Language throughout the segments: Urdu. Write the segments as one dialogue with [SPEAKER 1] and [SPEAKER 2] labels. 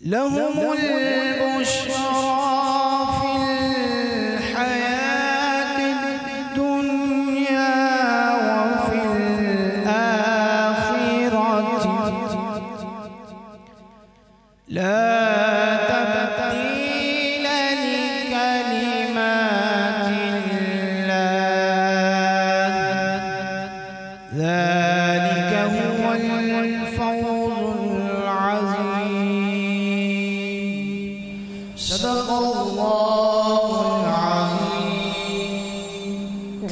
[SPEAKER 1] لهم البشرى في الحياة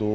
[SPEAKER 2] 2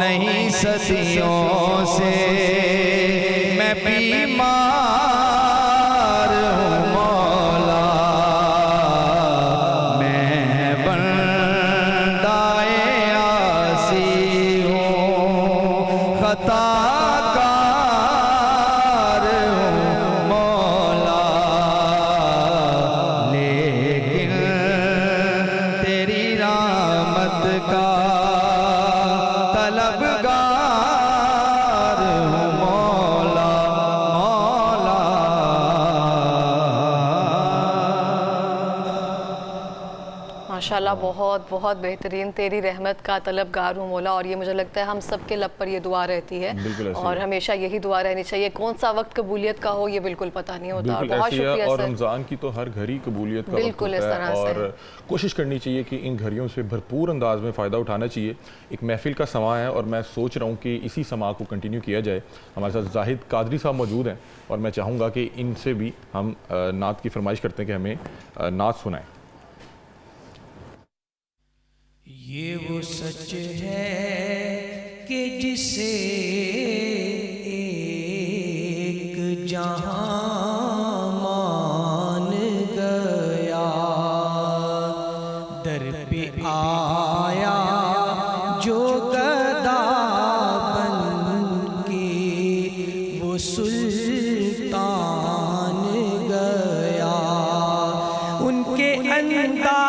[SPEAKER 1] نہیں صدیوں سے میں بیمار ہوں مولا، میں بندائے عاصی ہوں، خطا کار ہوں مولا، لیکن تیری رحمت کا طلبگار ہوں مولا، مولا۔
[SPEAKER 3] ماشاءاللہ بہت بہت بہترین، تیری رحمت کا طلبگار ہوں مولا، اور یہ مجھے لگتا ہے ہم سب کے لب پر یہ دعا رہتی ہے، اور ہمیشہ یہی دعا رہنی چاہیے۔ کون سا وقت قبولیت کا ہو یہ بالکل پتہ نہیں ہوتا، اور بہت شکریہ
[SPEAKER 2] اور
[SPEAKER 3] سر۔
[SPEAKER 2] رمضان کی تو ہر گھڑی قبولیت کا وقت
[SPEAKER 3] بالکل اس
[SPEAKER 2] ہوتا
[SPEAKER 3] طرح
[SPEAKER 2] ہے،
[SPEAKER 3] سے
[SPEAKER 2] اور کوشش کرنی چاہیے کہ ان گھڑیوں سے بھرپور انداز میں فائدہ اٹھانا چاہیے۔ ایک محفل کا سماں ہے، اور میں سوچ رہا ہوں کہ اسی سماں کو کنٹینیو کیا جائے۔ ہمارے ساتھ زاہد قادری صاحب موجود ہیں، اور میں چاہوں گا کہ ان سے بھی ہم نعت کی فرمائش کرتے ہیں کہ ہمیں نعت سنائیں۔
[SPEAKER 1] یہ وہ سچ ہے کہ جسے ایک جہاں مان گیا، در پہ آیا جو گدا بن کے وہ سلطان گیا، ان کے انداز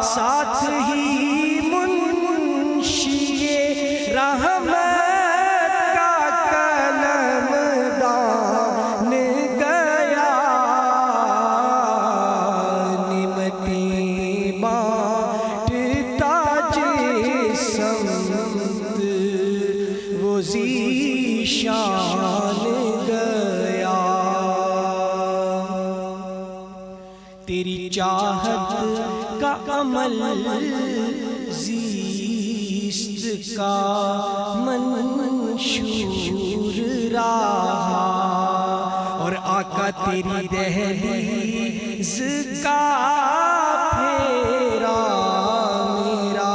[SPEAKER 1] ساتھ ہی منشی رحمت کا قلم دان گیا، نعمتیں بانٹتا جسمت وہ ذیشان گیا، تیری چاہت کا عمل زیست کا منشور رہا، اور آقا تیری دہلیز کا پھیرا میرا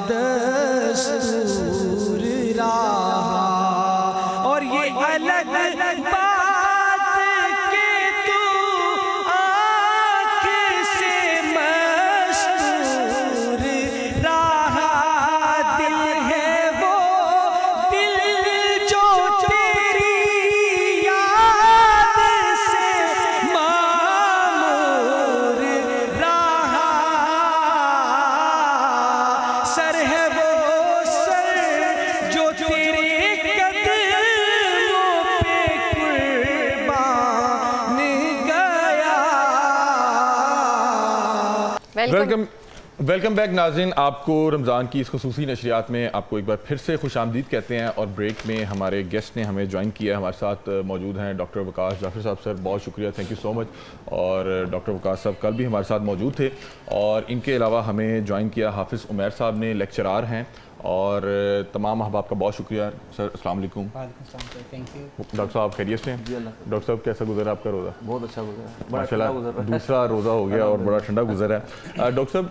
[SPEAKER 1] دستور رہا، اور یہ الگ بات کہ تو آنکھ سے مستور رہا، دل ہے وہ دل جو تیری یاد سے معمور رہا، سر ہے وہ سر جو تیرے قدموں پہ قربان گیا۔
[SPEAKER 2] ویلکم بیک ناظرین، آپ کو رمضان کی اس خصوصی نشریات میں آپ کو ایک بار پھر سے خوش آمدید کہتے ہیں، اور بریک میں ہمارے گیسٹ نے ہمیں جوائن کیا ہے۔ ہمارے ساتھ موجود ہیں ڈاکٹر وقاص جعفر صاحب۔ سر بہت شکریہ، تھینک یو سو مچ۔ اور ڈاکٹر وقاص صاحب کل بھی ہمارے ساتھ موجود تھے، اور ان کے علاوہ ہمیں جوائن کیا حافظ عمیر صاحب نے، لیکچرار ہیں، اور تمام احباب کا بہت شکریہ۔ سر السلام علیکم۔
[SPEAKER 4] وعلیکم السلام سر، تھینک یو۔
[SPEAKER 2] ڈاکٹر صاحب خیریت سے ہیں؟
[SPEAKER 4] جی اللہ۔
[SPEAKER 2] ڈاکٹر صاحب کیسا گزرا آپ کا روزہ؟
[SPEAKER 4] بہت اچھا گزرا،
[SPEAKER 2] ماشاء اللہ دوسرا روزہ ہو گیا اور بڑا ٹھنڈا گزرا ہے۔ ڈاکٹر صاحب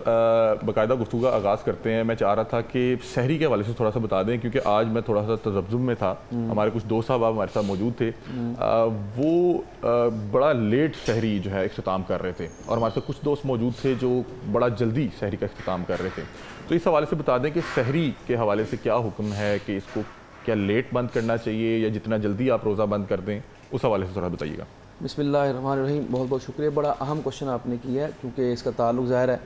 [SPEAKER 2] باقاعدہ گفتگو کا آغاز کرتے ہیں۔ میں چاہ رہا تھا کہ سحری کے حوالے سے تھوڑا سا بتا دیں، کیونکہ آج میں تھوڑا سا تذبذب میں تھا، ہمارے کچھ دوست صاحب ہمارے ساتھ موجود تھے، وہ بڑا لیٹ سحری جو ہے اختتام کر رہے تھے، اور ہمارے ساتھ کچھ دوست موجود تھے جو بڑا جلدی سحری کا اختتام کر رہے تھے۔ تو اس حوالے سے بتا دیں کہ سحری کے حوالے سے کیا حکم ہے، کہ اس کو کیا لیٹ بند کرنا چاہیے یا جتنا جلدی آپ روزہ بند کر دیں، اس حوالے سے تھوڑا بتائیے گا۔
[SPEAKER 4] بسم اللہ الرحمن الرحیم۔ بہت بہت شکریہ، بڑا اہم کوشچن آپ نے کیا ہے، کیونکہ اس کا تعلق ظاہر ہے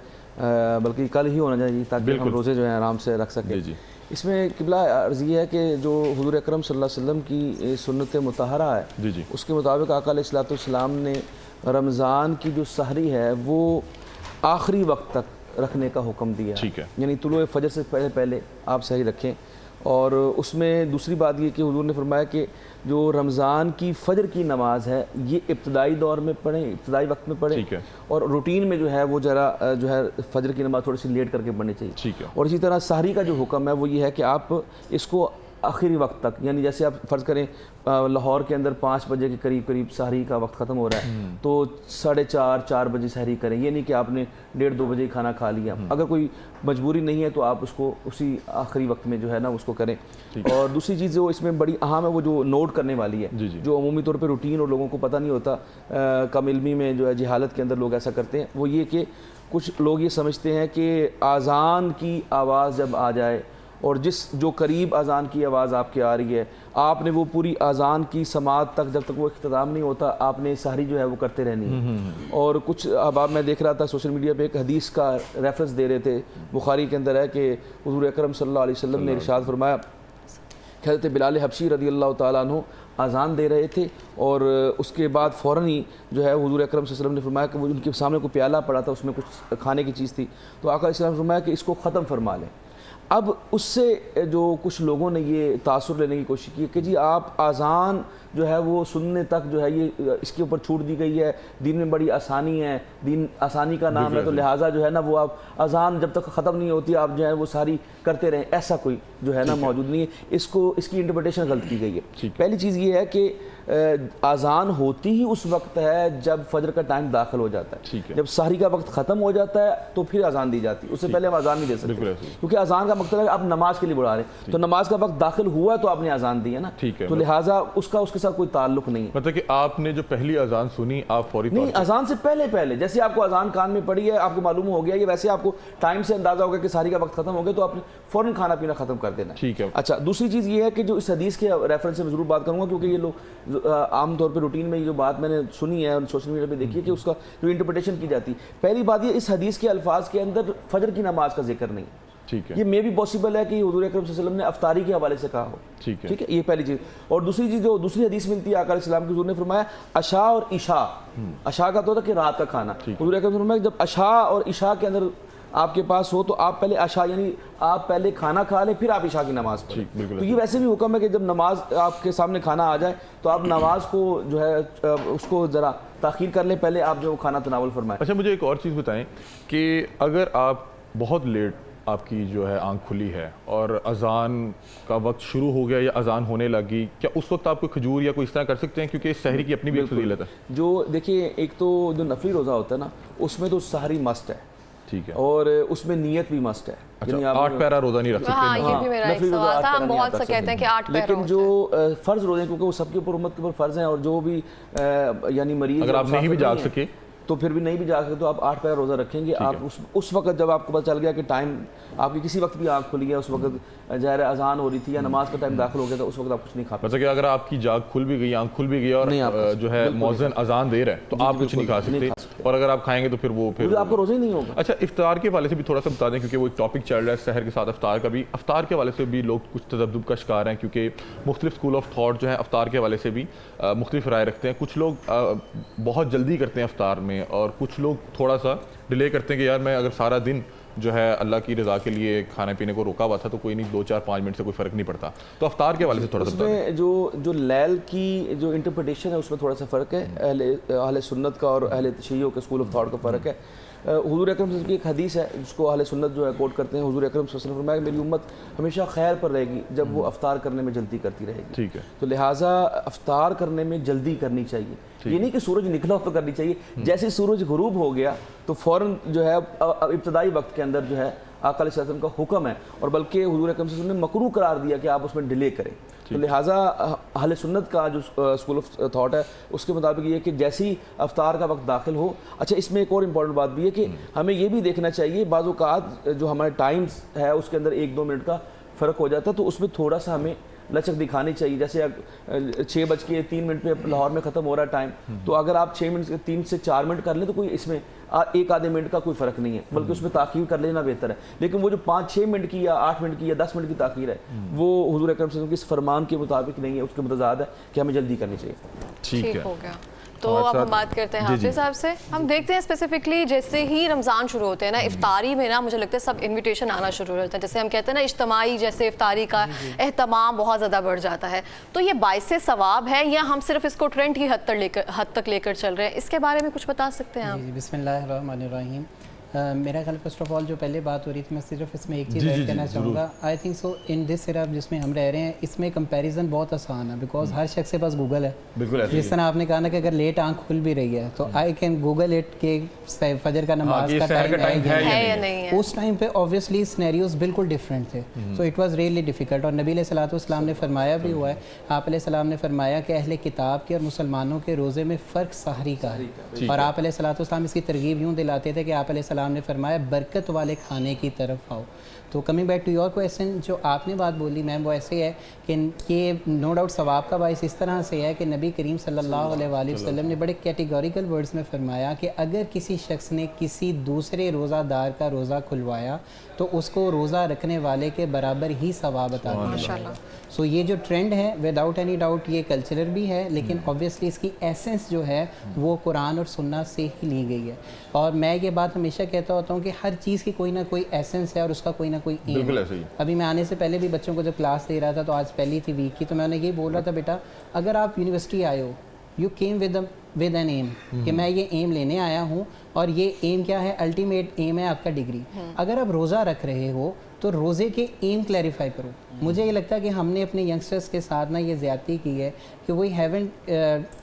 [SPEAKER 4] بلکہ کل ہی ہونا چاہیے تاکہ ہم روزے جو ہیں آرام سے رکھ سکیں۔
[SPEAKER 2] جی۔
[SPEAKER 4] اس میں قبلہ عرض یہ ہے کہ جو حضور اکرم صلی اللہ علیہ وسلم کی سنت مطہرہ ہے،
[SPEAKER 2] جی
[SPEAKER 4] اس کے مطابق آقا علیہ السلام نے رمضان کی جو سحری ہے وہ آخری وقت تک رکھنے کا حکم دیا ہے،
[SPEAKER 2] ٹھیک ہے۔
[SPEAKER 4] یعنی طلوع فجر سے پہلے آپ سحری رکھیں، اور اس میں دوسری بات یہ کہ حضور نے فرمایا کہ جو رمضان کی فجر کی نماز ہے یہ ابتدائی دور میں پڑھیں، ابتدائی وقت میں پڑھیں، اور روٹین میں جو ہے وہ ذرا جو ہے فجر کی نماز تھوڑی سی لیٹ کر کے پڑھنی چاہیے۔ اور اسی طرح سحری کا جو حکم ہے وہ یہ ہے کہ آپ اس کو آخری وقت تک، یعنی جیسے آپ فرض کریں لاہور کے اندر 5 بجے کے قریب سحری کا وقت ختم ہو رہا ہے تو 4:30 بجے سحری کریں، یہ نہیں کہ آپ نے 1:30-2 بجے کھانا کھا لیا۔ اگر کوئی مجبوری نہیں ہے تو آپ اس کو اسی آخری وقت میں جو ہے نا اس کو کریں۔ اور دوسری چیز جو اس میں بڑی اہم ہے وہ جو نوٹ کرنے والی ہے، جو عمومی طور پہ روٹین اور لوگوں کو پتہ نہیں ہوتا، کم علمی میں جو ہے جہالت کے اندر لوگ ایسا کرتے ہیں، وہ یہ کہ کچھ لوگ یہ سمجھتے ہیں کہ اذان کی آواز جب آ جائے اور جو قریب اذان کی آواز آپ کے آ رہی ہے، آپ نے وہ پوری اذان کی سماعت تک جب تک وہ اختتام نہیں ہوتا آپ نے سحری جو ہے وہ کرتے رہنی ہے۔ اور کچھ احباب میں دیکھ رہا تھا سوشل میڈیا پہ ایک حدیث کا ریفرنس دے رہے تھے، بخاری کے اندر ہے کہ حضور اکرم صلی اللہ علیہ وسلم نے ارشاد فرمایا کہ حضرت بلال حبشی رضی اللہ تعالیٰ عنہ اذان دے رہے تھے اور اس کے بعد فوراً ہی جو ہے حضور اکرم صلی اللہ علیہ وسلم نے فرمایا کہ وہ ان کے سامنے کوئی پیالہ پڑا تھا، اس میں کچھ کھانے کی چیز تھی، تو آقا علیہ السلام نے فرمایا کہ اس کو ختم فرما لیں۔ اب اس سے جو کچھ لوگوں نے یہ تاثر لینے کی کوشش کی کہ جی آپ اذان جو ہے وہ سننے تک جو ہے یہ اس کے اوپر چھوٹ دی گئی ہے، دین میں بڑی آسانی ہے، دین آسانی کا نام ہے، تو لہٰذا جو ہے نا وہ آپ اذان جب تک ختم نہیں ہوتی آپ جو ہے وہ ساری کرتے رہیں، ایسا کوئی جو ہے نا موجود نہیں ہے۔ اس کی انٹرپریٹیشن غلط کی گئی ہے۔ پہلی چیز یہ ہے کہ اذان ہوتی ہی اس وقت ہے جب فجر کا ٹائم داخل ہو جاتا ہے، جب سحری کا وقت ختم ہو جاتا ہے تو پھر اذان دی جاتی ہے، اس سے پہلے ہم اذان نہیں دے سکتے، کیونکہ اذان کا مطلب ہے آپ نماز کے لیے بلا رہے ہیں، تو نماز کا وقت داخل ہوا تو آپ نے اذان دی ہے نا، تو لہٰذا اس کے ساتھ کوئی تعلق نہیں ہے۔
[SPEAKER 2] مطلب کہ آپ نے جو پہلی اذان سنی آپ فوری
[SPEAKER 4] نہیں، اذان سے پہلے جیسے آپ کو اذان کان میں پڑی ہے، آپ کو معلوم ہو گیا یہ، ویسے آپ کو ٹائم سے اندازہ ہوگا کہ سحری کا وقت ختم ہو گیا تو آپ نے فوراً کھانا پینا ختم کر دینا ہے۔ اچھا، دوسری چیز یہ ہے کہ جو اس حدیث کے ریفرنس سے میں ضرور بات کروں گا کیونکہ یہ لوگ عام طور پہ روٹین میں جو بات میں نے سنی ہے اور سوشل میڈیا پہ دیکھی ہے کہ اس کا جو انٹرپریٹیشن کی جاتی ہے، پہلی بات یہ اس حدیث کے الفاظ کے اندر فجر کی نماز کا ذکر نہیں، یہ میں بھی پاسبل ہے کہ حضور اکرم صلی اللہ علیہ وسلم نے افطاری کے حوالے سے کہا ہو، ٹھیک ہے، یہ پہلی چیز۔ اور دوسری چیز جو دوسری حدیث ملتی ہے آقا علیہ السلام کے حضور نے فرمایا عشاء اور عشاء، عشاء کا تو ہوتا ہے کہ رات کا کھانا، حضور اکرم نے فرمایا جب عشاء اور عشاء کے اندر آپ کے پاس ہو تو آپ پہلے عشاء یعنی آپ پہلے کھانا کھا لیں پھر آپ عشاء کی نماز پڑھیں۔ تو یہ ویسے بھی حکم ہے کہ جب نماز آپ کے سامنے کھانا آ جائے تو آپ نماز کو جو ہے اس کو ذرا تاخیر کر لیں، پہلے آپ جو کھانا تناول فرمائیں۔
[SPEAKER 2] اچھا، مجھے ایک اور چیز بتائیں کہ اگر آپ بہت لیٹ آپ کی جو ہے آنکھ کھلی ہے اور اذان کا وقت شروع ہو گیا یا اذان ہونے لگی، کیا اس وقت آپ کو کھجور یا کوئی اس طرح کر سکتے ہیں؟ کیونکہ سحری کی اپنی بھی ایک فضیلت ہے۔
[SPEAKER 4] جو دیکھیے ایک تو جو نفلی روزہ ہوتا ہے نا اس میں تو سحری مسٹ ہے،
[SPEAKER 2] ٹھیک ہے،
[SPEAKER 4] اور اس میں نیت بھی مسٹ ہے،
[SPEAKER 2] یعنی 8 پیرا روزہ نہیں رکھ سکتے۔
[SPEAKER 3] ہاں، یہ بھی میرا ایک سوال تھا، ہم بہت سے کہتے ہیں کہ 8 پیرا،
[SPEAKER 4] لیکن جو فرض روزے ہیں کیونکہ وہ سب کے اوپر امت کے اوپر فرض ہیں، اور جو بھی یعنی مریض
[SPEAKER 2] اگر آپ نہیں بھی جاگ سکے
[SPEAKER 4] تو پھر بھی نہیں بھی جا سکتے تو آپ 8 پیرا روزہ رکھیں گے۔ آپ اس وقت جب آپ کو پتہ چل گیا کہ ٹائم آپ کی کسی وقت بھی آنکھ کھلی ہے، اس وقت ظاہر اذان ہو رہی تھی یا نماز کا ٹائم داخل ہو گیا تھا، اس وقت آپ کچھ نہیں کھا
[SPEAKER 2] مطلب کہ اگر آپ کی جاگ کھل بھی گئی، آنکھ کھل بھی گئی اور جو ہے مؤذن اذان دے رہا ہے تو آپ کچھ نہیں کھا سکتے، اور اگر آپ کھائیں گے تو پھر
[SPEAKER 4] آپ کو روزہ ہی نہیں ہوگا۔
[SPEAKER 2] اچھا، افطار کے حوالے سے بھی تھوڑا سا بتا دیں کیونکہ وہ ایک ٹاپک چل رہا ہے سحر کے ساتھ افطار کا بھی۔ افطار کے حوالے سے بھی لوگ کچھ تذبذب کا شکار ہیں کیونکہ مختلف اسکول آف تھاٹ جو ہے افطار کے حوالے سے بھی مختلف رائے رکھتے ہیں۔ کچھ لوگ بہت جلدی کرتے ہیں افطار میں اور کچھ لوگ تھوڑا سا ڈیلے کرتے ہیں کہ یار میں اگر سارا دن جو ہے اللہ کی رضا کے لیے کھانے پینے کو روکا ہوا تھا تو کوئی نہیں، 2 4 5 منٹ سے کوئی فرق نہیں پڑتا۔ تو افطار کے حوالے سے تھوڑا سا
[SPEAKER 4] اس میں جو لیل کی جو انٹرپریٹیشن ہے اس میں تھوڑا سا فرق ہے، اہل سنت کا اور اہل شیعوں کے اسکول آف تھاٹ کا فرق ہے۔ حضور اکرم صلی اللہ علیہ وسلم کی ایک حدیث ہے جس کو اہل سنت جو ہے کوٹ کرتے ہیں، حضور اکرم صلی اللہ علیہ وسلم نے فرمایا کہ میری امت ہمیشہ خیر پر رہے گی جب وہ افطار کرنے میں جلدی کرتی رہے گی،
[SPEAKER 2] ٹھیک ہے،
[SPEAKER 4] تو لہٰذا افطار کرنے میں جلدی کرنی چاہیے، یہ نہیں کہ سورج نکلا ہو تو کرنی چاہیے، جیسے سورج غروب ہو گیا تو فوراً جو ہے ابتدائی وقت کے اندر جو ہے آقا علیہ السلام کا حکم ہے، اور بلکہ حضور اکرم صلی اللہ علیہ وسلم نے مکروہ قرار دیا کہ آپ اس میں ڈیلے کریں۔ تو لہٰذا اہل سنت کا جو اسکول آف تھاٹ ہے اس کے مطابق یہ ہے کہ جیسی افطار کا وقت داخل ہو۔ اچھا، اس میں ایک اور امپورٹنٹ بات بھی ہے کہ ہمیں یہ بھی دیکھنا چاہیے بعض اوقات جو ہمارے ٹائمز ہے اس کے اندر 1-2 منٹ کا فرق ہو جاتا ہے تو اس میں تھوڑا سا ہمیں لچک دکھانی چاہیے، جیسے 6:03 پہ لاہور میں ختم ہو رہا ہے ٹائم، تو اگر آپ 3 سے 4 منٹ کر لیں تو کوئی اس میں 1-آدھے منٹ کا کوئی فرق نہیں ہے، بلکہ اس میں تاخیر کر لینا بہتر ہے۔ لیکن وہ جو 5-6 منٹ کی یا 8 منٹ کی یا 10 منٹ کی تاخیر ہے وہ حضور اکرم صلی اللہ علیہ وسلم کے اس فرمان کے مطابق نہیں ہے، اس کے متضاد ہے کہ ہمیں جلدی کرنی چاہیے۔
[SPEAKER 2] ٹھیک ہے،
[SPEAKER 3] ہو گیا۔ تو اب ہم بات کرتے ہیں حافظ صاحب سے. ہم دیکھتے ہیں اسپیسیفکلی جیسے ہی رمضان شروع ہوتے ہیں نا, افطاری میں نا مجھے لگتا ہے سب انویٹیشن آنا شروع ہو جاتا ہے. جیسے ہم کہتے ہیں نا اجتماعی جیسے افطاری کا اہتمام بہت زیادہ بڑھ جاتا ہے. تو یہ باعث ثواب ہے یا ہم صرف اس کو ٹرینڈ کی حد تک لے کر چل رہے ہیں؟ اس کے بارے میں کچھ بتا سکتے ہیں آپ؟
[SPEAKER 5] جی بسم اللہ الرحمن الرحیم. میرا خیال فرسٹ آف آل جو پہلے بات ہو رہی تھی میں صرف اس میں ایک چیز ایڈ کرنا چاہوں گا. آئی تھنک سو ان دس ایرا جس میں ہم رہ رہے ہیں اس میں کمپیریزن بہت آسان ہے, بیکاز ہر شخص کے پاس گوگل ہے. جس طرح آپ نے کہا نا کہ اگر لیٹ آنکھ کھل بھی رہی ہے تو آئی کین گوگل اٹ کہ فجر کا نماز کا ٹائم ہے یا نہیں ہے. اس ٹائم پہ اوبویسلی سینیریوز بالکل ڈفرینٹ تھے, so it was really difficult. اور نبی علیہ الصلوۃ والسلام نے فرمایا بھی ہوا ہے, آپ علیہ السلام نے فرمایا کہ اہل کتاب کے اور مسلمانوں کے روزے میں فرق سحری کا ہے. اور آپ علیہ الصلوۃ والسلام اس کی ترغیب یوں دلاتے تھے کہ آپ علیہ السلام نے فرمایا برکت والے کھانے کی طرف آؤ. تو coming back to your question, جو آپ نے بات بولی میم وہ ایسے ہے کہ یہ نو ڈاؤٹ ثواب کا باعث اس طرح سے ہے کہ نبی کریم صلی اللہ علیہ وآلہ وسلم نے بڑے کیٹیگوریکل ورڈز میں فرمایا کہ اگر کسی شخص نے کسی دوسرے روزہ دار کا روزہ کھلوایا تو اس کو روزہ رکھنے والے کے برابر ہی ثواب عطا کیا. سو یہ جو ٹرینڈ ہے وداؤٹ اینی ڈاؤٹ یہ کلچرل بھی ہے, لیکن اوبویسلی اس کی ایسنس جو ہے وہ قرآن اور سنت سے ہی لی گئی ہے. اور میں یہ بات ہمیشہ کہتا ہوتا ہوں کہ ہر چیز کی کوئی نہ کوئی ایسنس ہے اور اس کا کوئی نہ کوئی ایم ہے. ابھی میں آنے سے پہلے بھی بچوں کو جب کلاس دے رہا تھا تو آج پہلی تھی ویک کی, تو میں انہیں یہی بول رہا تھا بیٹا اگر آپ یونیورسٹی آئے ہو you came with an aim کہ میں یہ ایم لینے آیا ہوں, اور یہ ایم کیا ہے, الٹیمیٹ ایم ہے آپ کا ڈگری. اگر آپ روزہ رکھ رہے ہو تو روزے کے ایم کلیریفائی کرو. مجھے یہ لگتا ہے کہ ہم نے اپنے ینگسٹرس کے ساتھ نا یہ زیادتی کی ہے کہ we haven't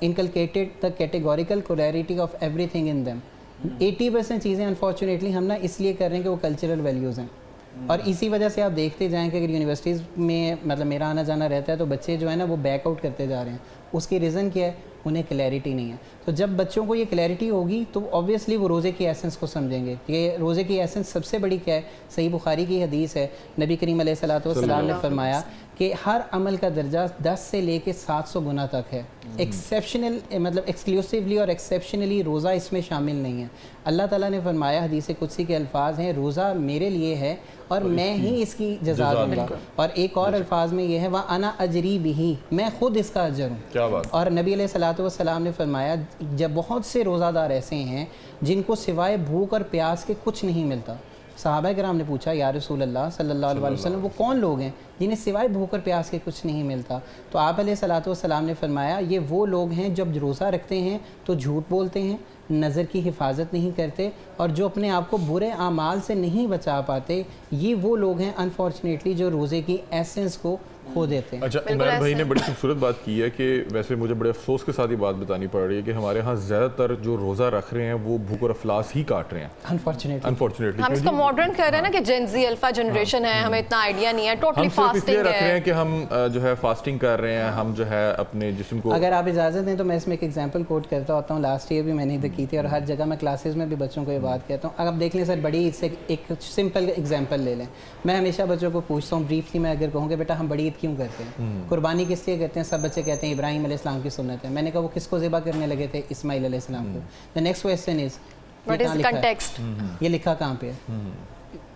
[SPEAKER 5] inculcated the categorical clarity of everything in them. 80% چیزیں انفارچونیٹلی ہم نا اس لیے کر رہے ہیں کہ وہ کلچرل ویلیوز ہیں, اور اسی وجہ سے آپ دیکھتے جائیں کہ اگر یونیورسٹیز میں مطلب میرا آنا جانا رہتا ہے تو بچے جو ہے نا وہ بیک آؤٹ کرتے جا رہے ہیں. اس کی ریزن کیا ہے, انہیں کلیئرٹی نہیں ہے. تو جب بچوں کو یہ کلیئرٹی ہوگی تو اوبویسلی وہ روزے کی ایسنس کو سمجھیں گے. یہ روزے کی ایسنس سب سے بڑی کیا ہے, صحیح بخاری کی حدیث ہے, نبی کریم علیہ الصلوۃ والسلام نے فرمایا کہ ہر عمل کا درجہ 10 سے لے کے 700 گنا تک ہے. ایکسیپشنل مطلب ایکسکلوسیولی اور ایکسیپشنلی روزہ اس میں شامل نہیں ہے. اللہ تعالیٰ نے فرمایا, حدیث قدسی کے الفاظ ہیں, روزہ میرے لیے ہے اور میں ہی اس کی جزا دوں گا. اور ایک اور الفاظ میں یہ ہے وَأَنَا أَجْرِي بِهِ, میں خود اس کا اجر ہوں. کیا بات. اور نبی علیہ الصلوۃ والسلام نے فرمایا جب بہت سے روزہ دار ایسے ہیں جن کو سوائے بھوک اور پیاس کے کچھ نہیں ملتا. صحابہ کرام نے پوچھا یا رسول اللہ صلی اللہ علیہ وسلم وہ کون لوگ ہیں جنہیں سوائے بھوک اور پیاس کے کچھ نہیں ملتا؟ تو آپ علیہ الصلوۃ والسلام نے فرمایا یہ وہ لوگ ہیں جب روزہ رکھتے ہیں تو جھوٹ بولتے ہیں, نظر کی حفاظت نہیں کرتے, اور جو اپنے آپ کو برے اعمال سے نہیں بچا پاتے. یہ وہ لوگ ہیں انفارچونیٹلی جو روزے کی ایسنس کو کھو دیتے ہیں.
[SPEAKER 2] اچھا, عمران بھائی نے بڑی خوبصورت بات کی ہے کہ ویسے مجھے بڑے افسوس کے ساتھ یہ بات بتانی پڑ رہی ہے کہ ہمارے ہاں زیادہ تر جو روزہ رکھ رہے ہیں وہ بھوک اور افلاس ہی کاٹ رہے ہیں انفارچونیٹلی.
[SPEAKER 3] ہم اس کو ماڈرن کر رہے ہیں نا کہ جین زی الفا جنریشن ہے, ہمیں اتنا آئیڈیا نہیں ہے, ٹوٹلی فاسٹنگ
[SPEAKER 2] رکھ رہے ہیں کہ ہم جو ہے فاسٹنگ کر رہے ہیں, ہم جو ہے اپنے جسم کو.
[SPEAKER 5] اگر آپ اجازت دیں تو میں اس میں ایک ایگزامپل کوٹ کرتا ہوتا ہوں. لاسٹ ایئر بھی میں نے ادھر کی تھی اور ہر جگہ میں کلاسز میں بھی بچوں کو یہ بات کہتا ہوں. اگر آپ دیکھ لیں سر, بڑی عید سے ایک سمپل ایگزامپل لے لیں. میں ہمیشہ بچوں کو پوچھتا ہوں بریفلی, میں اگر کہوں کہ بیٹا ہم بڑی عید کیوں کرتے ہیں, قربانی کس لیے کرتے ہیں؟ سب بچے کہتے ہیں ابراہیم علیہ السلام کی سنت ہے. میں نے کہا وہ کس کو ذبح کرنے لگے تھے؟ اسماعیل علیہ السلام کو. The next question is
[SPEAKER 3] what is context?
[SPEAKER 5] یہ لکھا کہاں پہ ہے؟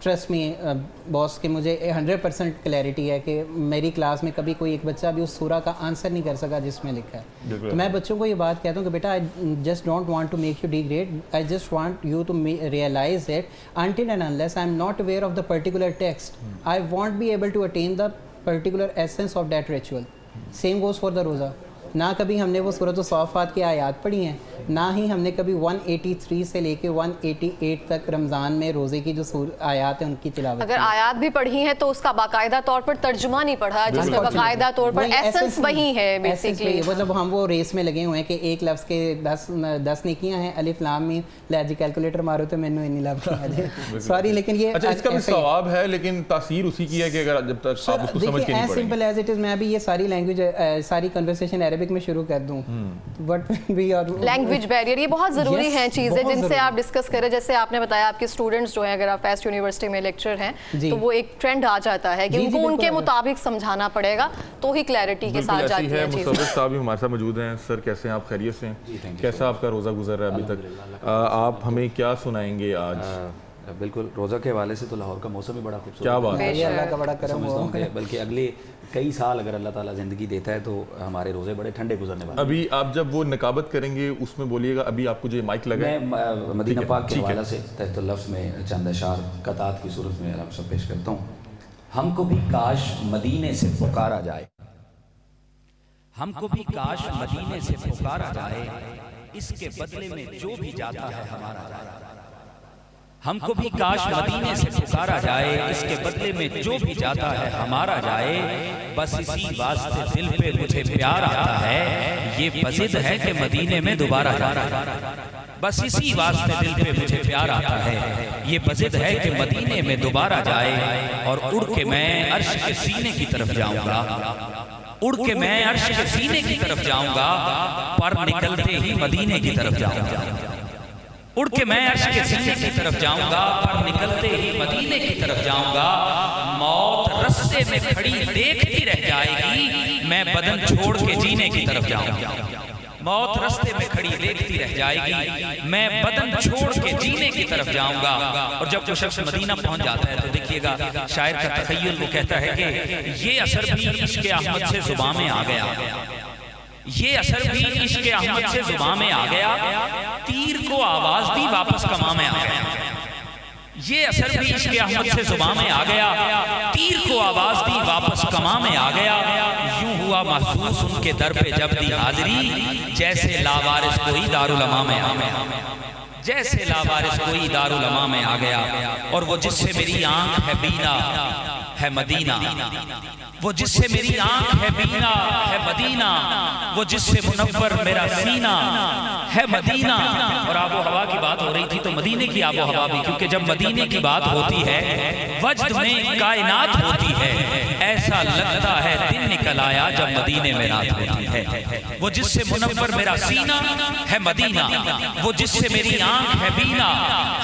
[SPEAKER 5] ٹرسٹ می باس کہ مجھے 100% کلیئرٹی ہے کہ میری کلاس میں کبھی کوئی ایک بچہ بھی اس سورہ کا آنسر نہیں کر سکا جس میں لکھا ہے. تو میں بچوں کو یہ بات کہتا ہوں کہ بیٹا I just don't want to make you degrade, I just want you to realize it until and unless I am not aware of the particular text, I won't be able to attain the particular essence of that ritual. Same goes for the roza. نہ کبھی ہم نے وہ سورۃ الصافات کی آیات پڑھی ہیں, نہ ہی ہم نے کبھی 183 سے لے کے 188 تک رمضان میں روزے کی جو آیات ہیں ان کی تلاوت.
[SPEAKER 3] اگر آیات بھی پڑھی ہیں تو اس کا باقاعدہ طور پر ترجمہ نہیں پڑھا جس میں باقاعدہ طور پر ایسنس وہی ہے بیسیکلی.
[SPEAKER 5] مطلب ہم وہ ریس میں لگے ہوئے ہیں کہ ایک لفظ کے 10 نیکیاں ہیں, الف لام میم, لے کیلکولیٹر مارو تو مینوں نہیں لگتا. سوری لیکن یہ
[SPEAKER 2] اچھا اس کا بھی ثواب ہے لیکن تاثیر اسی کی ہے کہ اگر جب تک آپ اس کو سمجھ کے نہیں پڑھیں.
[SPEAKER 5] Simple as it is. میں ابھی یہ ساری لینگویج ساری کنورسیشن عربک میں شروع کر دوں.
[SPEAKER 3] لینگویج بیریئر یہ بہت ضروری ہیں چیزیں جن سے آپ ڈسکس کریں. جیسے آپ نے بتایا آپ کے اسٹوڈنٹس جو ہیں اگر آپ فیسٹ یونیورسٹی میں لیکچر ہیں تو وہ ایک ٹرینڈ آ جاتا ہے کہ ان کو ان کے مطابق سمجھانا پڑے گا تو ہی کلیئرٹی کے ساتھ جاتی ہے چیزیں.
[SPEAKER 2] مصطفی صاحب بھی ہمارے ساتھ موجود ہیں. سر کیسے ہیں آپ؟ خیریت سے ہیں؟ کیسا آپ کا روزہ گزر رہا ہے ابھی تک؟ آپ ہمیں کیا سنائیں گے آج؟
[SPEAKER 6] بالکل روزہ کے حوالے سے تو لاہور کا موسم ہی بڑا خوبصورت
[SPEAKER 2] کیا بات
[SPEAKER 5] یہ اللہ کا بڑا کرم
[SPEAKER 6] سمجھتا
[SPEAKER 5] ہوا
[SPEAKER 6] ہوں کہ بلکہ اگلے کئی سال اگر اللہ تعالیٰ زندگی دیتا ہے تو ہمارے روزے بڑے ٹھنڈے گزرنے والے ہیں۔
[SPEAKER 2] ابھی آپ جب وہ نقابت کریں گے اس میں بولیے گا، ابھی آپ کو جو مائک لگا ہے
[SPEAKER 6] میں مدینہ پاک کے حوالہ سے تحت اللفظ میں چند اشعار قطعات کی صورت میں آپ سب پیش کرتا ہوں۔ ہم کو بھی کاش مدینے سے پکارا جائے، ہم کو بھی کاش مدینے سے پکارا جائے، اس کے بدلے میں جو بھی جاتا ہے ہمارا جائے۔ ہم کو بھی کاش مدینے سے پکارا جائے، اس کے بدلے میں جو بھی جاتا ہے ہمارا جائے، بس اسی واسطے دل پہ مجھے پیار آتا ہے، یہ بضد ہے کہ مدینے میں دوبارہ جائے۔ بس اسی واسطے دل پہ مجھے پیار آتا ہے، یہ بضد ہے کہ مدینے میں دوبارہ جائے، اور اڑ کے میں عرش کے سینے کی طرف جاؤں گا، اڑ کے میں عرش کے سینے کی طرف جاؤں گا، پر نکلتے ہی مدینے کی طرف جاؤں گا۔ اڑ کے میں عرش کے سینے کی طرف جاؤں گا، پر نکلتے ہی مدینے کی طرف جاؤں گا، موت رستے میں کھڑی دیکھتی رہ جائے گی، میں بدن چھوڑ کے جینے کی طرف جاؤں گا۔ موت رستے میں کھڑی دیکھتی رہ جائے گی، میں بدن چھوڑ کے جینے کی طرف جاؤں گا۔ اور جب وہ شخص مدینہ پہنچ جاتا ہے تو دیکھیے گا شاعر کا تخیل، وہ کہتا ہے کہ یہ اثر بھی عشق احمد سے زباں میں آ گیا، یہ اثر بھی عشق احمد سے زباں میں آ گیا، تیر کو آواز دی واپس کماں میں آ گیا۔ یہ اثر بھی عشق احمد سے زباں میں آ گیا، تیر کو آواز دی واپس کماں میں آ گیا، یوں ہوا محسوس ان کے در پہ جب دی حاضری، جیسے لاوارث کوئی دارالعلماء میں آ گیا، جیسے لاوارث کوئی دارالعلماء میں آ گیا۔ اور وہ جس سے میری آنکھ ہے بینا ہے مدینہ، وہ جس سے میری آنکھ ہے بینا ہے مدینہ، وہ جس سے منور میرا سینہ ہے مدینہ۔ اور آب و ہوا کی بات ہو رہی تھی تو مدینے کی آب و ہوا بھی، کیونکہ جب مدینے کی بات ہوتی ہے وجد میں کائنات ہوتی ہے، ایسا لگتا ہے دن نکل آیا جب مدینے میں رات ہوتی ہے۔ وہ جس سے منور میرا سینہ ہے مدینہ، وہ جس سے میری آنکھ ہے بینا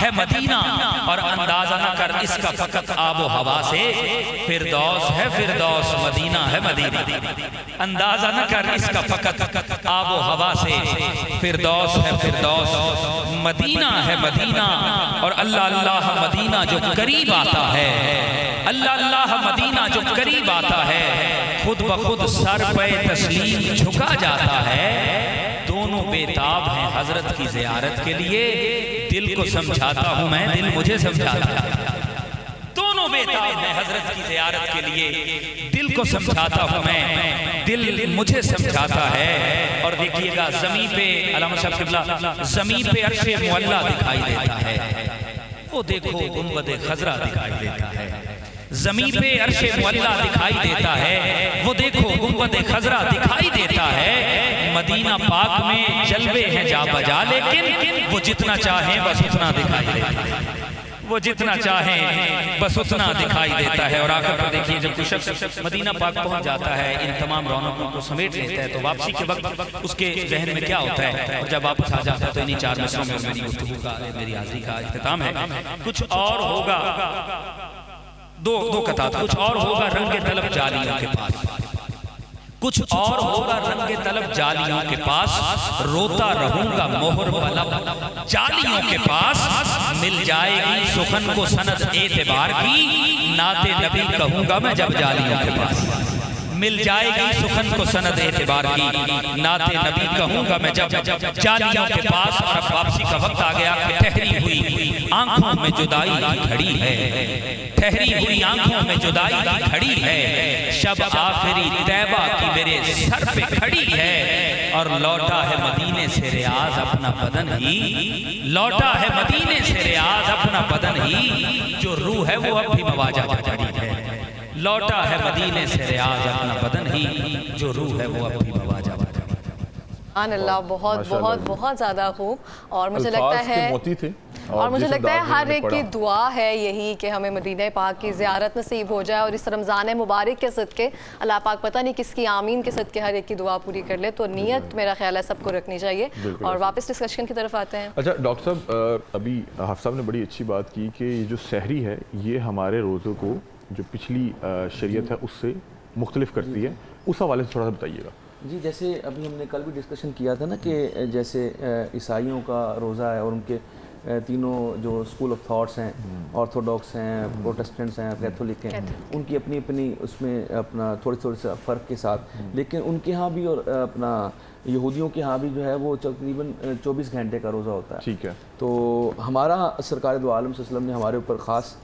[SPEAKER 6] ہے مدینہ، اور اندازہ نہ کر اس کا فقط آب و ہوا سے، فردوس ہے فردوس مدینہ ہے مدینہ، اندازہ نہ کر اس کا فقط آب و ہوا سے، فردوس ہے فردوس مدینہ ہے مدینہ۔ اور اللہ اللہ مدینہ جو قریب آتا ہے، اللہ اللہ مدینہ جو قریب آتا ہے، خود بخود سر پہ تسلیم جھکا جاتا ہے۔ دونوں بیتاب ہیں حضرت کی زیارت کے لیے، دل کو سمجھاتا ہوں میں، دل مجھے سمجھاتا ہے۔ دونوں بیتاب ہیں حضرت کی زیارت کے لیے، دل کو سمجھاتا ہوں میں، دل مجھے سمجھاتا ہے۔ اور دیکھیے گا زمین پہ علامہ صاحب قبلہ، زمین پہ عرش معلیٰ دکھائی دیتا ہے، وہ دیکھو گنبد خضرا دکھائی دیتا ہے، زمین پہ عرش معلیٰ دکھائی دیتا ہے، وہ دیکھو گنبد خضرا دکھائی دیتا ہے۔ مدینہ پاک میں جلوے ہیں جا بجا، لیکن وہ جتنا چاہیں بس اتنا دکھائی دیتا ہے، وہ جتنا چاہیں بس اتنا دکھائی دیتا ہے۔ اور آخر پر دیکھیے جب کوئی شخص مدینہ پاک پہنچ جاتا ہے، ان تمام رونقوں کو سمیٹ لیتا ہے، تو واپسی کے وقت اس کے ذہن میں کیا ہوتا ہے؟ اور جب واپس آ جاتا ہے تو انہی 4 مصروں میں میری گفتگو کا، میری حاضری کا اختتام ہے۔ کچھ اور ہوگا، دو قطعات، کچھ اور ہوگا رنگ طلب جالیوں کے پاس، کچھ اور ہوگا رنگ طلب جالیوں کے پاس، روتا رہوں گا مہر بلب جالیوں کے پاس، مل جائے گی سخن کو سند اعتبار کی، نعت نبی کہوں گا میں جب جالیوں کے پاس، مل جائے گی سخن کو سند اعتبار کی، نعت نبی کہوں گا میں جب جالیوں کے پاس۔ اور اب واپسی کا وقت آ گیا کہ ٹھہری ہوئی آنکھوں میں جدائی کی گھڑی ہے، ٹھہری ہوئی آنکھوں میں جدائی کی گھڑی ہے، شب آخری طیبہ کی میرے سر پہ کھڑی ہے، اور لوٹا ہے مدینے سے ریاض اپنا بدن ہی، لوٹا ہے مدینے سے ریاض اپنا بدن ہی، جو روح ہے وہ اب بھی مواجہ جڑی ہے، لوٹا ہے مدینے سے ریاض اپنا بدن ہی، جو روح ہے وہ اب بھی مواجہ جڑی ہے۔
[SPEAKER 3] سبحان اللہ، بہت بہت بہت زیادہ خوب۔ اور مجھے لگتا
[SPEAKER 2] الفاظ کے موتی تھے،
[SPEAKER 3] اور مجھے
[SPEAKER 2] جس
[SPEAKER 3] لگتا ہے
[SPEAKER 2] انداز میں
[SPEAKER 3] ہر
[SPEAKER 2] انہوں نے
[SPEAKER 3] ایک کی
[SPEAKER 2] پڑھا۔
[SPEAKER 3] دعا ہے یہی کہ ہمیں مدینہ پاک کی زیارت نصیب ہو جائے، اور اس رمضان مبارک کے صدقے اللہ پاک پتہ نہیں کس کی آمین کے صدقے ہر ایک کی دعا پوری کر لے۔ تو نیت میرا خیال ہے سب کو رکھنی چاہیے۔ اور واپس ڈسکشن کی طرف آتے ہیں۔
[SPEAKER 2] اچھا ڈاکٹر صاحب، ابھی حافظ صاحب نے بڑی اچھی بات کی کہ یہ جو سحری ہے یہ ہمارے روزوں کو جو پچھلی شریعت ہے اس سے مختلف کرتی ہے، اس حوالے سے تھوڑا سا بتائیے گا۔
[SPEAKER 4] جی جیسے ابھی ہم نے کل بھی ڈسکشن کیا تھا نا کہ جیسے عیسائیوں کا روزہ ہے اور ان کے تینوں جو اسکول آف تھاٹس ہیں، آرتھوڈاکس ہیں، پروٹسٹنٹس ہیں، کیتھولک ہیں، ان کی اپنی اپنی اس میں اپنا تھوڑے تھوڑے سے فرق کے ساتھ، لیکن ان کے ہاں بھی اور اپنا یہودیوں کے ہاں بھی جو ہے وہ تقریباً 24 گھنٹے کا روزہ ہوتا ہے.
[SPEAKER 2] ٹھیک ہے.
[SPEAKER 4] تو ہمارا سرکار دو عالم صلی اللہ علیہ وسلم نے ہمارے اوپر خاص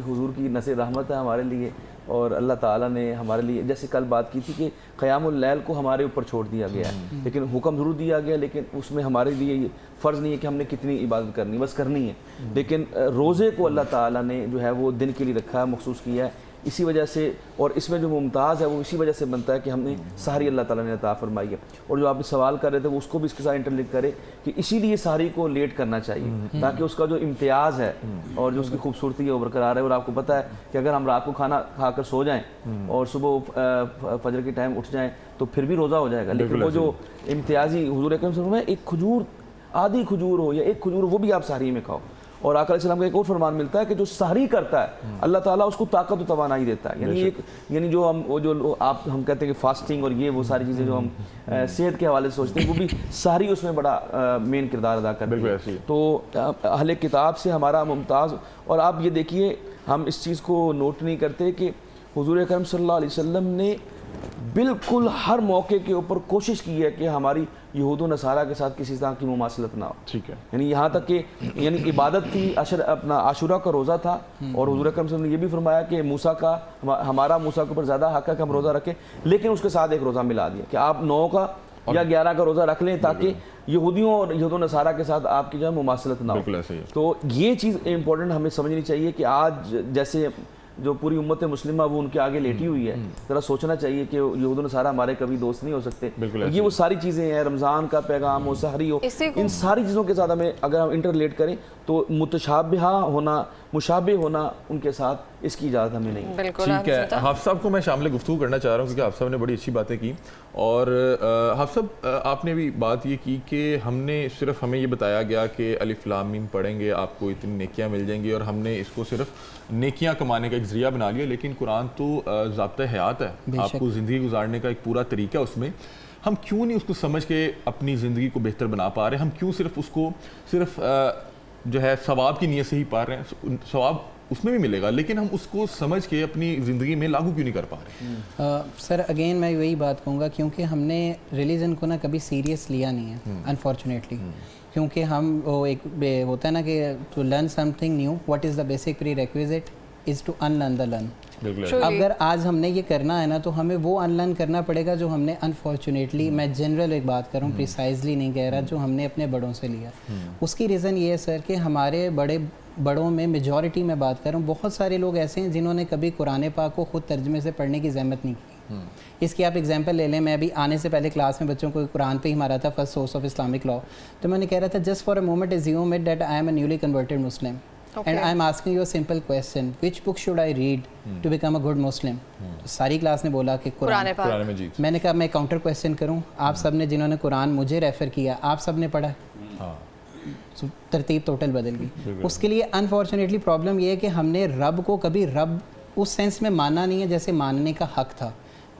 [SPEAKER 4] حضور کی نصر رحمت ہے ہمارے لیے، اور اللہ تعالیٰ نے ہمارے لیے جیسے کل بات کی تھی کہ قیام اللیل کو ہمارے اوپر چھوڑ دیا گیا ہے، لیکن حکم ضرور دیا گیا، لیکن اس میں ہمارے لیے یہ فرض نہیں ہے کہ ہم نے کتنی عبادت کرنی، بس کرنی ہے. لیکن روزے کو اللہ تعالیٰ نے جو ہے وہ دن کے لیے رکھا ہے، مخصوص کیا ہے. اسی وجہ سے، اور اس میں جو ممتاز ہے وہ اسی وجہ سے بنتا ہے کہ ہم نے سحری اللہ تعالیٰ نے عطا فرمائی ہے. اور جو آپ سوال کر رہے تھے وہ اس کو بھی اس کے ساتھ انٹرلنک کرے کہ اسی لیے سحری کو لیٹ کرنا چاہیے تاکہ اس کا جو امتیاز ہے اور جو اس کی خوبصورتی ہے وہ برقرار ہے. اور آپ کو پتہ ہے کہ اگر ہم رات کو کھانا کھا کر سو جائیں اور صبح فجر کے ٹائم اٹھ جائیں تو پھر بھی روزہ ہو جائے گا، لیکن وہ جو امتیازی حضور اکرم صلی اللہ علیہ وسلم ایک کھجور، آدھی کھجور ہو یا ایک کھجور، وہ بھی آپ سحری میں کھاؤ. اور آقا علیہ السلام کا ایک اور فرمان ملتا ہے کہ جو سحری کرتا ہے اللہ تعالیٰ اس کو طاقت و توانائی دیتا ہے. یعنی جو ہم کہتے ہیں کہ فاسٹنگ اور یہ وہ ساری چیزیں جو ہم صحت کے حوالے سے سوچتے ہیں، وہ بھی سحری اس میں بڑا مین کردار ادا کرتی ہے. تو اہل کتاب سے ہمارا ممتاز، اور آپ یہ دیکھیے ہم اس چیز کو نوٹ نہیں کرتے کہ حضور اکرم صلی اللہ علیہ وسلم نے بالکل ہر موقع کے اوپر کوشش کی ہے کہ ہماری یہود و نصارہ کے ساتھ کسی طرح کی مماثلت نہ ہو.
[SPEAKER 2] ٹھیک ہے.
[SPEAKER 4] یعنی یہاں تک کہ یعنی عبادت تھی، اپنا عاشورہ کا روزہ تھا، اور حضور اکرم صلی اللہ علیہ وسلم نے یہ بھی فرمایا کہ موسیٰ کا، ہمارا موسیٰ کے اوپر زیادہ حق ہے کہ ہم روزہ رکھیں، لیکن اس کے ساتھ ایک روزہ ملا دیا کہ آپ 9 کا یا 11 کا روزہ رکھ لیں تاکہ یہودیوں اور یہود و نصارہ کے ساتھ آپ کی جو ہے مماثلت نہ ہو. تو یہ چیز امپورٹنٹ ہمیں سمجھنی چاہیے کہ آج جیسے جو پوری امت مسلمہ وہ ان کے آگے لیٹی ہوئی ہے، ذرا سوچنا چاہیے کہ یہود و نصارہ ہمارے کبھی دوست نہیں ہو سکتے. یہ وہ ساری چیزیں ہیں، رمضان کا پیغام ہو، سحری ہو، ان ساری چیزوں کے ساتھ ہمیں اگر ہم انٹرلیٹ کریں تو متشابہہ ہونا، مشابہ ہونا ان کے ساتھ، اس کی اجازت ہمیں نہیں.
[SPEAKER 2] ٹھیک ہے. حافظ صاحب کو میں شامل گفتگو کرنا چاہ رہا ہوں کیونکہ حافظ صاحب نے بڑی اچھی باتیں کی. اور حافظ صاحب آپ نے بھی بات یہ کی کہ ہم نے صرف ہمیں یہ بتایا گیا کہ الف لام میم پڑھیں گے آپ کو اتنی نیکیاں مل جائیں گی، اور ہم نے اس کو صرف نیکیاں کمانے کا ایک ذریعہ بنا لیا. لیکن قرآن تو ضابطۂ حیات ہے، آپ کو زندگی گزارنے کا ایک پورا طریقہ اس میں. ہم کیوں نہیں اس کو سمجھ کے اپنی زندگی کو بہتر بنا پا رہے ہیں؟ ہم کیوں صرف اس کو جو ہے ثواب کی نیت سے ہی پا رہے ہیں؟ ثواب اس میں بھی ملے گا، لیکن ہم اس کو سمجھ کے اپنی زندگی میں لاگو کیوں نہیں کر پا رہے؟
[SPEAKER 5] سر اگین میں وہی بات کہوں گا، کیونکہ ہم نے ریلیجن کو نا کبھی سیریس لیا نہیں ہے انفارچونیٹلی. کیونکہ ہم وہ ایک ہوتا ہے نا کہ to learn something new what is the basic prerequisite is to unlearn the learn. اگر آج ہم نے یہ کرنا ہے نا تو ہمیں وہ ان لرن کرنا پڑے گا جو ہم نے انفارچونیٹلی، میں جنرل ایک بات کروں، پریسائزلی نہیں کہہ رہا، جو ہم نے اپنے بڑوں سے لیا. اس کی ریزن یہ ہے سر کہ ہمارے بڑوں میں میجورٹی میں بات کروں، بہت سارے لوگ ایسے ہیں جنہوں نے کبھی قرآن پاک کو خود ترجمے سے پڑھنے کی زحمت نہیں کی. اس کی آپ اگزامپل لے لیں. میں ابھی آنے سے پہلے کلاس میں بچوں کو قرآن پہ ہی مارا تھا، first source of Islamic law. تو میں نے کہہ رہا تھا just for a moment assume it that I am a newly converted Muslim and I am asking you a simple question, which book should I read to become a good Muslim? ساری کلاس نے بولا کہ قرآن. میں نے کہا میں کاؤنٹر کویسچن کروں، آپ سب نے جنہوں نے قرآن مجھے ریفر کیا، آپ سب نے پڑھا، ترتیب ٹوٹل بدل گئی. اس کے لیے انفارچونیٹلی پرابلم یہ ہے کہ ہم نے رب کو کبھی رب اس سینس میں مانا نہیں ہے جیسے ماننے کا حق تھا.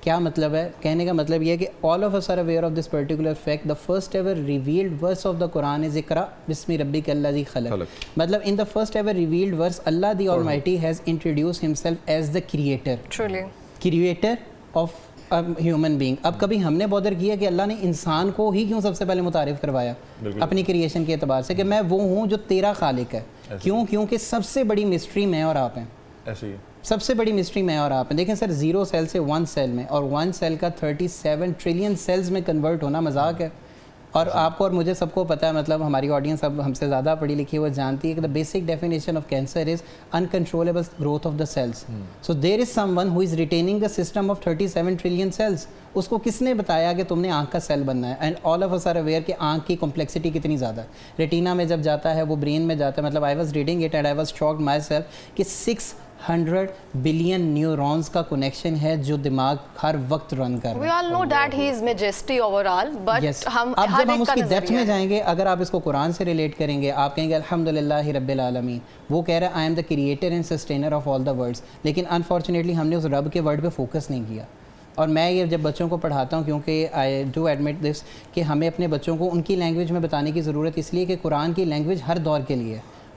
[SPEAKER 5] کیا مطلب ہے؟ کہنے کا مطلب یہ ہے کہ all of us are aware of this particular fact. The first ever revealed verse of the Quran is Iqra bismi rabbika alladhi khalaq. مطلب in the first ever revealed verse Allah the Almighty has introduced himself as the creator. Truly. Creator of a human being. اب کبھی ہم نے بودر کیا کہ اللہ نے انسان کو ہی کیوں سب سے پہلے متعارف کروایا اپنی کریشن کے اعتبار سے کہ میں وہ ہوں جو تیرا خالق ہے. کیوں؟ کیونکہ سب سے بڑی مسٹری میں اور آپ ہیں. ایسے ہی سب سے بڑی مسٹری میں اور آپ ہیں. دیکھیں سر 0 سیل سے 1 سیل میں، اور 1 سیل کا 37 ٹریلین سیلز میں کنورٹ ہونا مذاق ہے. اور آپ کو اور مجھے سب کو پتہ ہے، مطلب ہماری آڈینس اب ہم سے زیادہ پڑھی لکھی وہ جانتی ہے کہ the basic definition of cancer is uncontrollable growth of the cells. So there is some who is retaining the system of 37 trillion cells. اس کو کس نے بتایا کہ تم نے آنکھ کا سیل بننا ہے؟ And all of us are aware کہ آنکھ کی کمپلیکسٹی کتنی زیادہ ہے. ریٹینا میں جب جاتا ہے وہ برین میں جاتا ہے. مطلب I was reading it and I was shocked my self کہ 600 بلین نیورونز کا کنیکشن ہے جو دماغ ہر وقت رن کر رہا ہے.
[SPEAKER 3] We all know that he is majesty overall, but
[SPEAKER 5] اب جب ہم اس کی ڈیپتھ میں جائیں گے، اگر آپ اس کو قرآن سے ریلیٹ کریں گے، آپ کہیں گے الحمدللہ رب العالمین. وہ کہہ رہا ہے I am the creator and sustainer of all the worlds. لیکن انفارچونیٹلی ہم نے اس رب کے ورڈ پہ فوکس نہیں کیا. اور میں یہ جب بچوں کو پڑھاتا ہوں، کیونکہ آئی ڈو ایڈمٹ دس کہ ہمیں اپنے بچوں کو ان کی لینگویج میں بتانے کی ضرورت اس لیے کہ قرآن کی لینگویج ہر دور کے لیے ہے.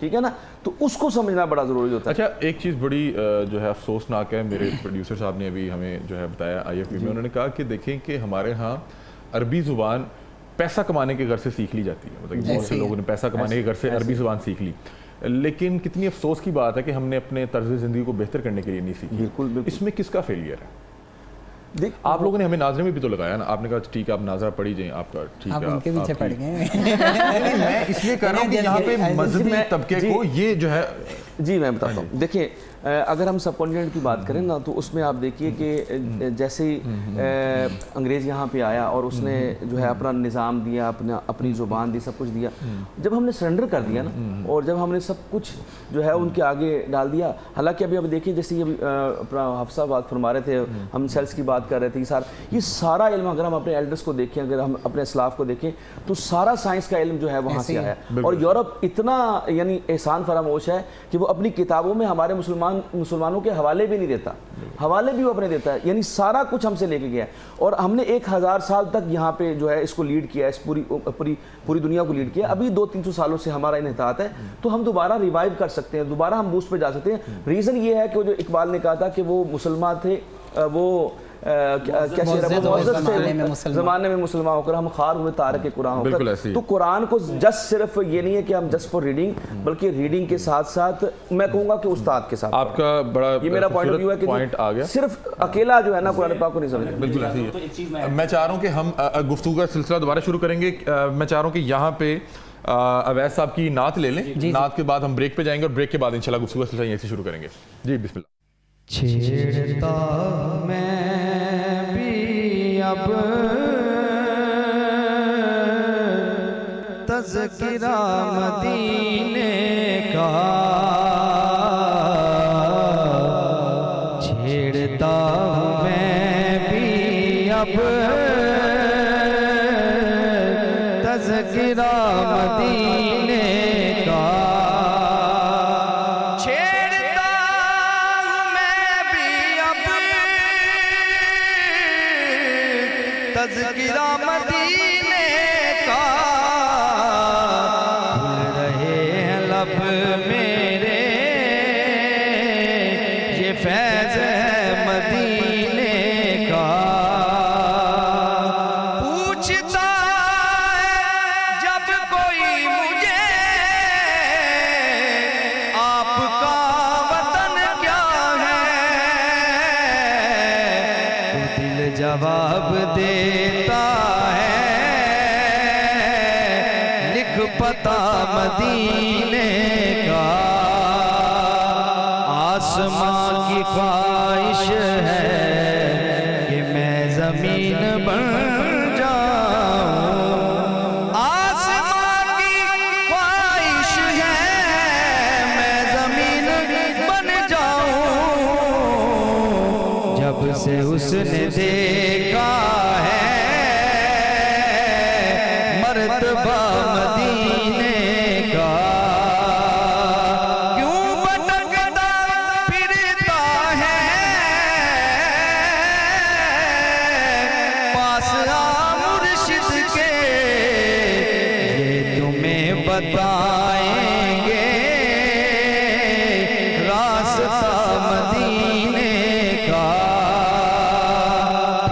[SPEAKER 4] ٹھیک ہے نا, تو اس کو سمجھنا بڑا ضروری ہوتا ہے.
[SPEAKER 2] اچھا ایک چیز بڑی جو ہے افسوسناک ہے, میرے پروڈیوسر صاحب نے ابھی ہمیں جو ہے بتایا IFP میں, انہوں نے کہا کہ دیکھیں کہ ہمارے ہاں عربی زبان پیسہ کمانے کے غرض سے سیکھ لی جاتی ہے, مطلب بہت سے لوگوں نے پیسہ کمانے کے غرض سے عربی زبان سیکھ لی, لیکن کتنی افسوس کی بات ہے کہ ہم نے اپنے طرز زندگی کو بہتر کرنے کے لیے نہیں سیکھی.
[SPEAKER 4] بالکل.
[SPEAKER 2] اس میں کس کا فیلئر ہے؟ آپ لوگوں نے ہمیں ناظرے میں بھی تو لگایا نا, آپ نے کہا ٹھیک ہے آپ ناظرہ پڑھی جائیں, آپ کا ٹھیک ہے
[SPEAKER 5] آپ ان کے پیچھے پڑ گئے.
[SPEAKER 2] میں اس لیے کہہ رہا ہوں کہ یہاں پہ مذہبی طبقے کو یہ جو ہے,
[SPEAKER 4] جی میں بتاتا ہوں. دیکھیں اگر ہم سب کانٹیننٹ کی بات کریں نا, تو اس میں آپ دیکھیے کہ جیسے ہی انگریز یہاں پہ آیا اور اس نے جو ہے اپنا نظام دیا, اپنی زبان دی, سب کچھ دیا, جب ہم نے سرنڈر کر دیا نا, اور جب ہم نے سب کچھ جو ہے ان کے آگے ڈال دیا, حالانکہ اب دیکھیے جیسے اپنا حفصہ بات فرما رہے تھے, ہم سیلس کی بات کر رہے تھے, یہ سارا علم اگر ہم اپنے ایلڈرس کو دیکھیں, اگر ہم اپنے اسلاف کو دیکھیں, تو سارا سائنس کا علم جو ہے وہاں سے آیا ہے. اور یورپ اتنا یعنی احسان فراموش ہے کہ وہ اپنی کتابوں میں ہمارے مسلمانوں کے حوالے بھی نہیں دیتا, حوالے بھی وہ اپنے دیتا ہے, یعنی سارا کچھ ہم سے لے کے گیا ہے. اور ہم نے 1000 سال تک یہاں پہ جو ہے اس کو لیڈ کیا ہے, اس پوری دنیا کو لیڈ کیا. ابھی 200-300 سالوں سے ہمارا انحطاط ہے, تو ہم دوبارہ ریوائیو کر سکتے ہیں, دوبارہ ہم بوسٹ پہ جا سکتے ہیں. ریزن یہ ہے کہ جو اقبال نے کہا تھا کہ وہ مسلمان تھے, وہ زمانے میں مسلمان ہو کر ہم خار ہوئے تارک قرآن ہو کر. تو قرآن کو جسٹ صرف یہ نہیں ہے کہ ہم جسٹ فار ریڈنگ, بلکہ ریڈنگ کے ساتھ ساتھ میں کہوں گا کہ استاد کے ساتھ.
[SPEAKER 2] آپ کا بڑا
[SPEAKER 4] یہ میرا پوائنٹ آف ویو ہے کہ صرف اکیلا جو ہے نا قرآن پاک کو نہیں سمجھنا.
[SPEAKER 2] بالکل ایسی ہے. میں چاہ رہا ہوں کہ ہم گفتگو کا سلسلہ دوبارہ شروع کریں گے. میں چاہ رہا ہوں کہ یہاں پہ اویس صاحب کی نعت لے لیں, نعت کے بعد ہم بریک پہ جائیں گے, اور بریک کے بعد انشاءاللہ گفتگو کا سلسلہ یہیں سے شروع کریں گے. جی بسم اللہ.
[SPEAKER 1] چھیڑتا میں بھی اب تذکرہ مدینے کا, چھیڑتا میں بھی اب تذکرہ مدینے کا, تذکرہ مدینے کا. کھل رہے ہیں لب میرے, یہ فیض ہے مدینے کا. پوچھتا ہے جب کوئی مجھے آپ کا وطن کیا ہے, تو دل جواب دیتا ہے لکھ پتہ مدینے کا. آسمان کی خواہش ہے کہ میں زمین بن جاؤں, آسمان کی خواہش ہے میں زمین بن جاؤں. جب سے اس نے دیکھا ہے مرتبہ مدینے کا, کیوں بھٹکتا پھرتا ہے, پاس آ مرشد کے, یہ تمہیں بتائیں گے راستہ مدینے کا.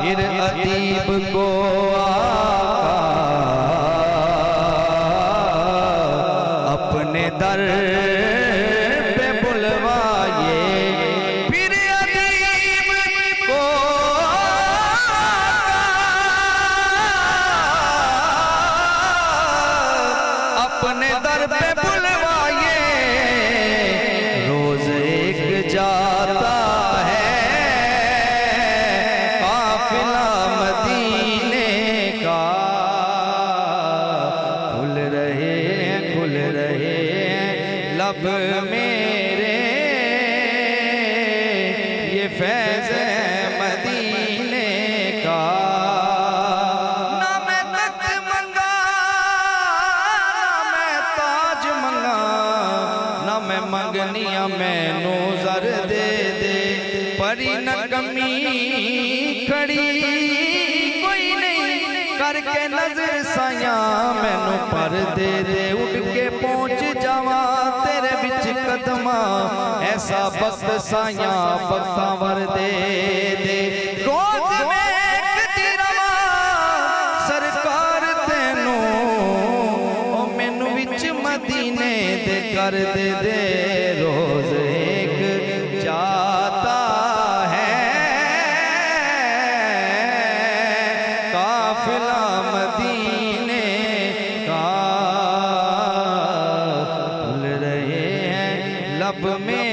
[SPEAKER 1] پھر ادیب کو اپنے در پہ بلوائے, پھر ادیب کو اپنے در پہ بلوائے. روز ایک جاتا لب میرے, یہ فیض ہے مدینے کا. نہ میں تخت منگا, نہ میں تاج منگا, نہ میں منگنیاں میں نو زر دے دے, پری نہ کمی کھڑی کوئی نہیں, کر کے نظر سایاں میں نو پر دے دے, اٹھ کے پہنچ جاواں تیرے ایسا وقت سایاں وقتاں ور دے دے روز میں کدی رواں سرکار تینوں او مینوں وچ مدینے دے کر دے دے روز ایک جاتا ہے قافلہ مدینے کا بھول رہے ہیں لب میں